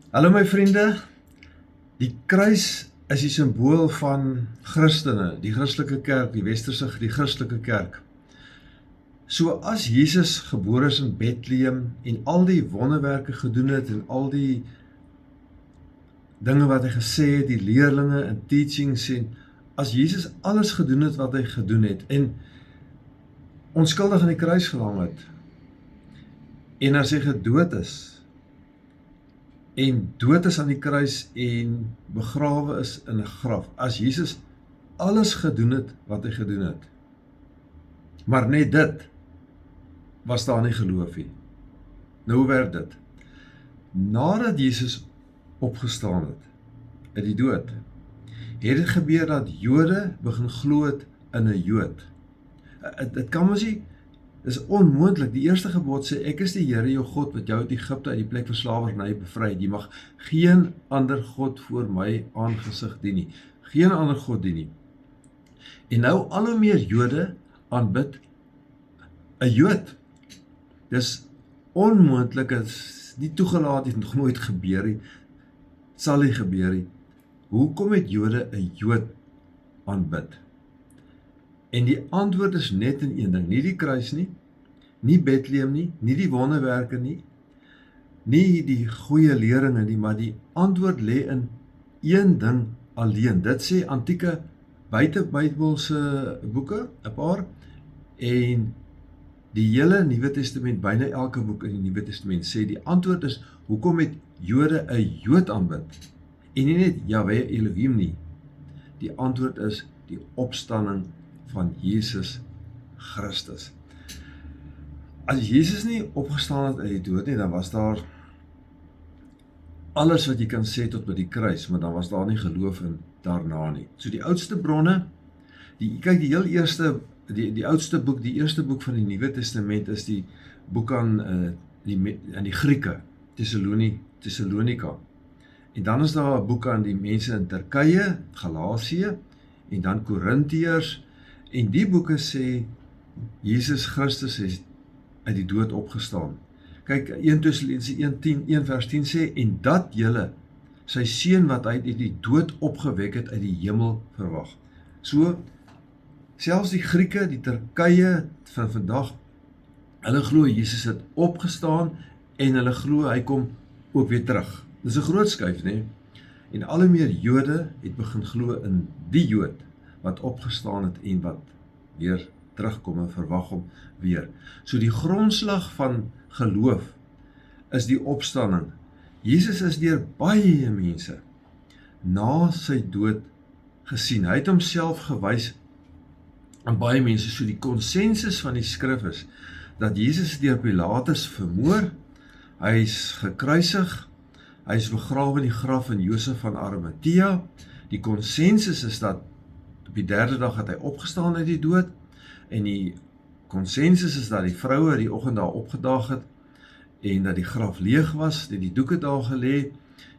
Hallo my vriende, die kruis is die simbool van Christene, die Christelike kerk, die Christelike kerk. So as Jesus gebore is in Bethlehem en al die wonderwerke gedoen het en al die dinge wat hy gesê het, die leerlinge en teachings en as Jesus alles gedoen het wat hy gedoen het en onskuldig aan die kruis gehang het en as hy gedood is en dood is aan die kruis en begrawe is in 'n graf, as Jesus alles gedoen het wat hy gedoen het, maar net dit, was daar nie geloof nie. Nou hoe werk dit? Nadat Jesus opgestaan het, uit die dood, het dit gebeur dat Jode begin glo het in 'n Jood. Dit kan mos nie, dis onmoontlik. Die eerste gebod sê, ek is die Here jou God wat jou uit Egipte uit die plek van slawerny bevry het. Jy mag geen ander God voor my aangesig dien nie. Geen ander God dien nie. En nou al hoe meer Jode aanbid 'n Jood. Dis onmoontlik, dit is nie toegelaat, het nog nooit gebeur nie, sal nie gebeur nie. Hoekom het Jode 'n Jood aanbid? En die antwoord is net in een ding, nie die kruis nie, nie Bethlehem nie, nie die wonderwerke nie, nie die goeie leringe nie, maar die antwoord lê in een ding alleen. Dit sê antieke buitebybelse boeke, 'n paar, en die hele Nuwe Testament, byna elke boek in die Nuwe Testament sê die antwoord is, hoekom het Jode 'n Jood aanbid? En nie net Jahwe Elohim nie. Die antwoord is die opstanding van Jesus Christus. As Jesus nie opgestaan het uit die dood nie, dan was daar alles wat jy kan sê tot by die kruis, maar dan was daar nie geloof in daarna nie. So die oudste bronne, kyk die heel eerste, die oudste boek, die eerste boek van die Nuwe Testament is die boek aan die Grieke, Thessalonika. En dan is daar 'n boek aan die mense in Turkye, Galasië, en dan Korintiërs, en die boeke sê, Jesus Christus is uit die dood opgestaan. Kyk, 1 Tessalonisense 1 vers 10 sê, en dat julle sy seun wat hy uit die dood opgewek het uit die hemel verwag. So, selfs die Grieke, die Turkye van vandag, hulle glo Jesus het opgestaan, en hulle glo hy kom ook weer terug. Dis 'n groot skuif, né? En al hoe meer Jode het begin glo in die Jood wat opgestaan het en wat weer terugkom en verwag hom weer. So die grondslag van geloof is die opstanding. Jesus is deur baie mense na sy dood gesien. Hy het homself gewys aan baie mense. So die konsensus van die skrif is dat Jesus deur Pilatus vermoor, hy is gekruisig, hy is begrawe in die graf van Josef van Arimatea. Die konsensus is dat op die 3de dag het hy opgestaan uit die dood, en die konsensus is dat die vroue die oggend daar opgedaag het, en dat die graf leeg was, dat die doeke daar gelê,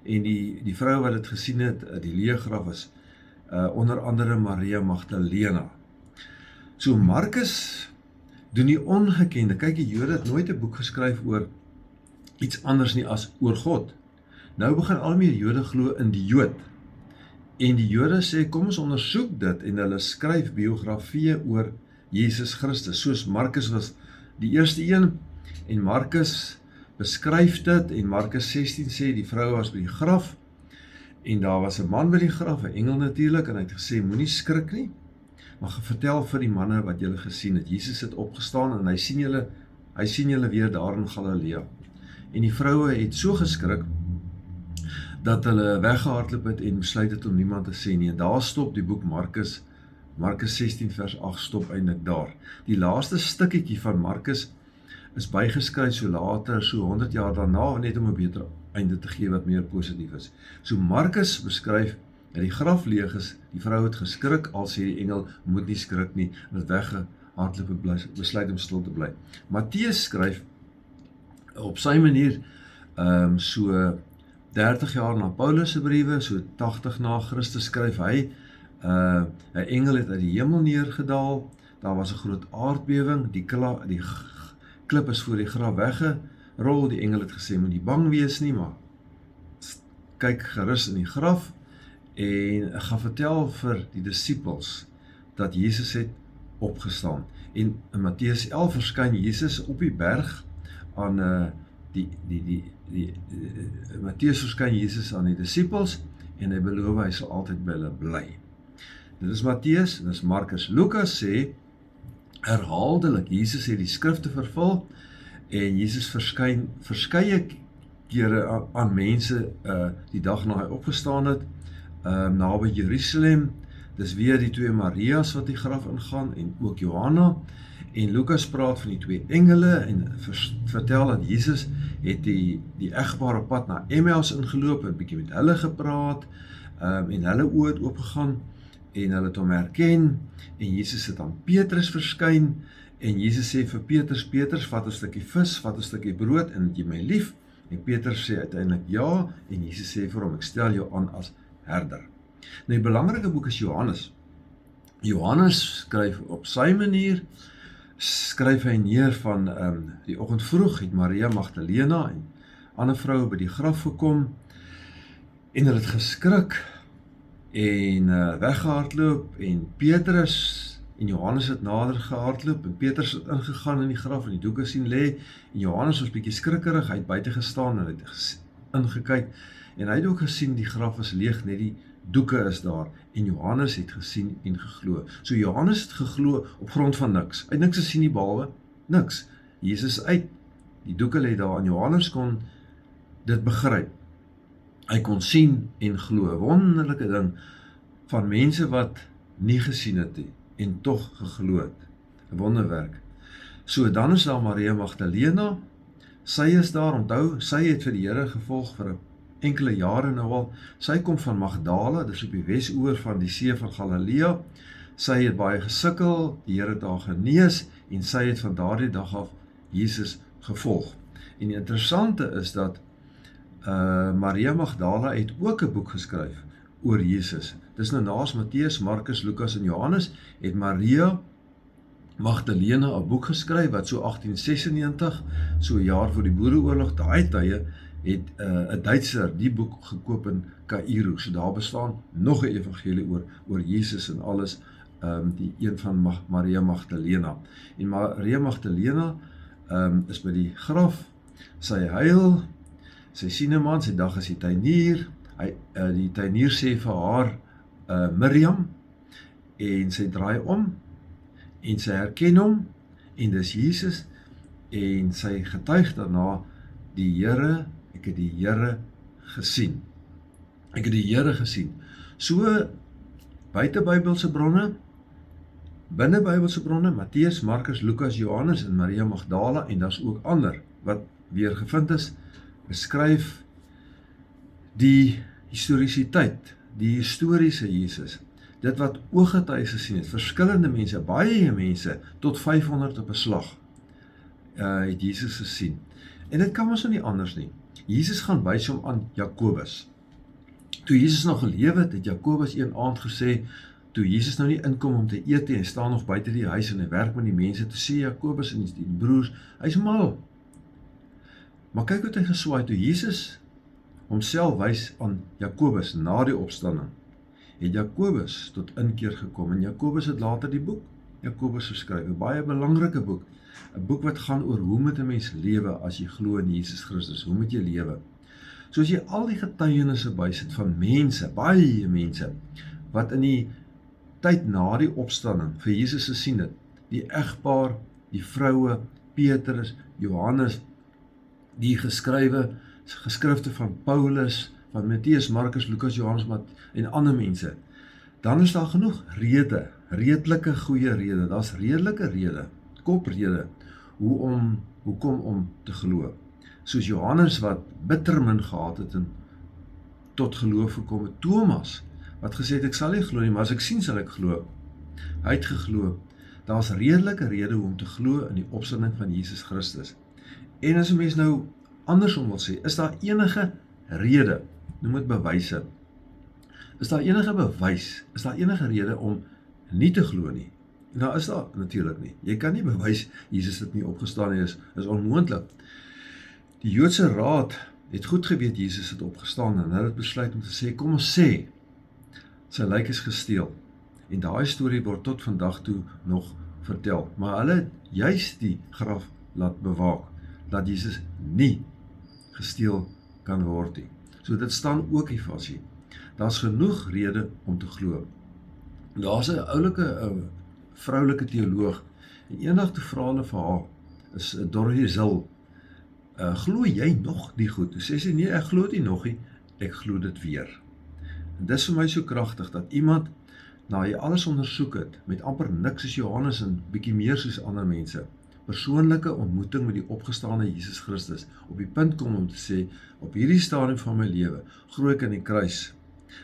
en die vrou wat dit gesien het, die leë graf was, onder andere Maria Magdalena. So Markus doen die ongekende. Kyk, die Jode het nooit 'n boek geskryf oor iets anders nie as oor God. Nou begin al meer Jode glo in die Jood. En die Jode sê, kom ons ondersoek dit, en hulle skryf biografieë oor Jesus Christus, soos Markus was die eerste een, en Markus beskryf dit, en Markus 16 sê, die vrou was by die graf, en daar was 'n man by die graf, 'n engel natuurlik, en hy het gesê, moenie skrik nie, maar vertel vir die manne wat julle gesien het. Jesus het opgestaan, en hy sien julle weer daar in Galilea. En die vroue het so geskrik, dat hulle weggehardloop het en besluit het om niemand te sê nie. En daar stop die boek Markus 16 vers 8 stop eintlik daar. Die laaste stukkietjie van Markus is bygeskryf so later, so 100 jaar daarna, net om 'n beter einde te gee wat meer positief is. So Markus beskryf dat die graf leeg is, die vrou het geskrik, al sê die engel, moet nie skrik nie, en het weggehardloop en besluit om stil te bly. Matteus skryf op sy manier, so 30 jaar na Paulus se briewe, so 80 na Christus skryf hy, 'n engel het uit die hemel neergedaal, daar was 'n groot aardbewing, die klip is voor die graf weggerol, die engel het gesê, moet nie bang wees nie, maar kyk gerus in die graf en gaan vertel vir die disippels dat Jesus het opgestaan. En in Matteus 11 verskyn Jesus op die berg aan Matteus verskyn Jesus aan die disippels en hy beloof hy sal altyd by hulle bly. Dit is Matteus, dit is Markus. Lukas sê herhaaldelik, Jesus het die skrifte vervul en Jesus verskyn verskeie kere aan mense die dag na hy opgestaan het, naby Jerusalem. Dis weer die twee Maria's wat die graf ingaan en ook Johanna. En Lukas praat van die twee engele en vertel dat Jesus het die egpaar op pad na Emmaus ingeloop en bietjie met hulle gepraat en hulle oë het oopgegaan en hulle het hom herken en Jesus het aan Petrus verskyn en Jesus sê vir Petrus, vat 'n stukkie vis, vat 'n stukkie brood en het jy my lief? En Petrus sê uiteindelik ja en Jesus sê vir hom, ek stel jou aan as herder. Nou die belangrike boek is Johannes. Johannes skryf op sy manier, skryf hy neer van die oggend vroeg het Maria Magdalena en ander vroue by die graf gekom en hulle het geskrik en weggehardloop en Petrus en Johannes het nader gehardloop en Petrus het ingegaan in die graf en die doeke sien lê en Johannes was bietjie skrikkerig, hy het buite gestaan en hy het ingekyk en hy het ook gesien die graf is leeg, net die doeke is daar en Johannes het gesien en geglo. So Johannes het geglo op grond van niks. Hy het niks gesien nie behalwe niks. Jesus uit, die doeke lê daar en Johannes kon dit begryp. Hy kon sien en glo. 'n Wonderlike ding van mense wat nie gesien het nie en tog geglo het. 'n Wonderwerk. So dan is daar Maria Magdalena. Sy is daar, onthou, sy het vir die Here gevolg vir 'n enkele jare nou al. Sy kom van Magdala, dis op die wesoewer van die see van Galilea. Sy het baie gesukkel, die Here het haar genees en sy het van daardie dag af Jesus gevolg. En die interessante is dat Maria Magdala het ook 'n boek geskryf oor Jesus. Dis nou naas Matteus, Markus, Lukas en Johannes het Maria Magdalena 'n boek geskryf wat so 1896, so 'n jaar voor die Boereoorlog, daai tye het 'n Duitser die boek gekoop in Kaïro. So daar bestaan nog 'n evangelie oor Jesus en alles, die een van Maria Magdalena. En Maria Magdalena is by die graf, sy huil, sy sien 'n man, sy dag is die tuinier, die tuinier sê vir haar Miriam en sy draai om en sy herken hom en dis Jesus en sy getuig daarna die Here, ek het die Here gesien. Ek het die Here gesien. So buite Bybelse bronne, binne Bybelse bronne, Matteus, Markus, Lukas, Johannes en Maria Magdala en daar's ook ander wat weer gevind is, beskryf die historisiteit, die historiese Jesus, dit wat ooggetuies gesien het, verskillende mense, baie mense, tot 500 op 'n slag, het Jesus gesien. En dit kan ons nou nie anders nie. Jesus gaan wys hom aan Jakobus. Toe Jesus nog gelewe het, het Jakobus een aand gesê, toe Jesus nou nie inkom om te eet en staan nog buite die huis en hy werk met die mense, toe sê Jakobus en die broers, hy's mal. Maar kyk wat hy geswaai, toe Jesus homself wys aan Jakobus na die opstanding, het Jakobus tot inkeer gekom en Jakobus het later die boek Jakobus geskryf, 'n baie belangrike boek, 'n boek wat gaan oor hoe moet 'n mens lewe as jy glo in Jesus Christus, hoe moet jy lewe? So as jy al die getuienisse bysit van mense, baie mense, wat in die tyd na die opstanding vir Jesus gesien het, die egpaar, die vroue, Petrus, Johannes, die geskrifte van Paulus, van Matteus, Markus, Lukas, Johannes en ander mense, dan is daar genoeg rede, redelike goeie rede, daar's redelike rede, koprede, hoekom om te glo. Soos Johannes wat bitter min gehad het en tot geloof gekom het, Thomas, wat gesê het, ek sal nie glo nie, maar as ek sien sal ek glo. Hy het geglo. Daar's redelike rede om te glo in die opstanding van Jesus Christus. En as 'n mens nou andersom wil sê, is daar enige rede, noem dit bewyse, is daar enige bewys, is daar enige rede om nie te glo nie? Nou is daar natuurlik nie. Jy kan nie bewys Jesus het nie opgestaan nie, is onmoontlik. Die Joodse Raad het goed geweet Jesus het opgestaan en hulle het besluit om te sê, kom ons sê, sy lijk is gesteel. En daai storie word tot vandag toe nog vertel. Maar hulle het juist die graf laat bewaak, dat Jesus nie gesteel kan word nie. So dit staan ook nie vas nie. Daar's genoeg rede om te glo. Daar's 'n oulike vroulike teoloog, en eendag toe vra hulle vir haar, is Dorothy Zil, glo jy nog die goed? Toe sê sy, nee, ek glo dit nog nie, ek glo dit weer. En dis vir my so kragtig, dat iemand, na jy alles ondersoek het, met amper niks soos Johannes en bietjie meer soos ander mense, persoonlike ontmoeting met die opgestane Jesus Christus, op die punt kom om te sê, op hierdie stadium van my lewe, glo ek in die kruis,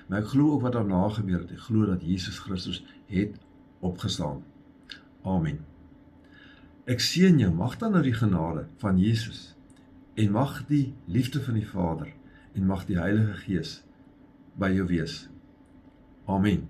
maar ek glo ook wat daarna gebeur het, ek glo dat Jesus Christus het opgestaan. Amen. Ek seën jou, mag dan nou die genade van Jesus, en mag die liefde van die Vader, en mag die Heilige Gees by jou wees. Amen.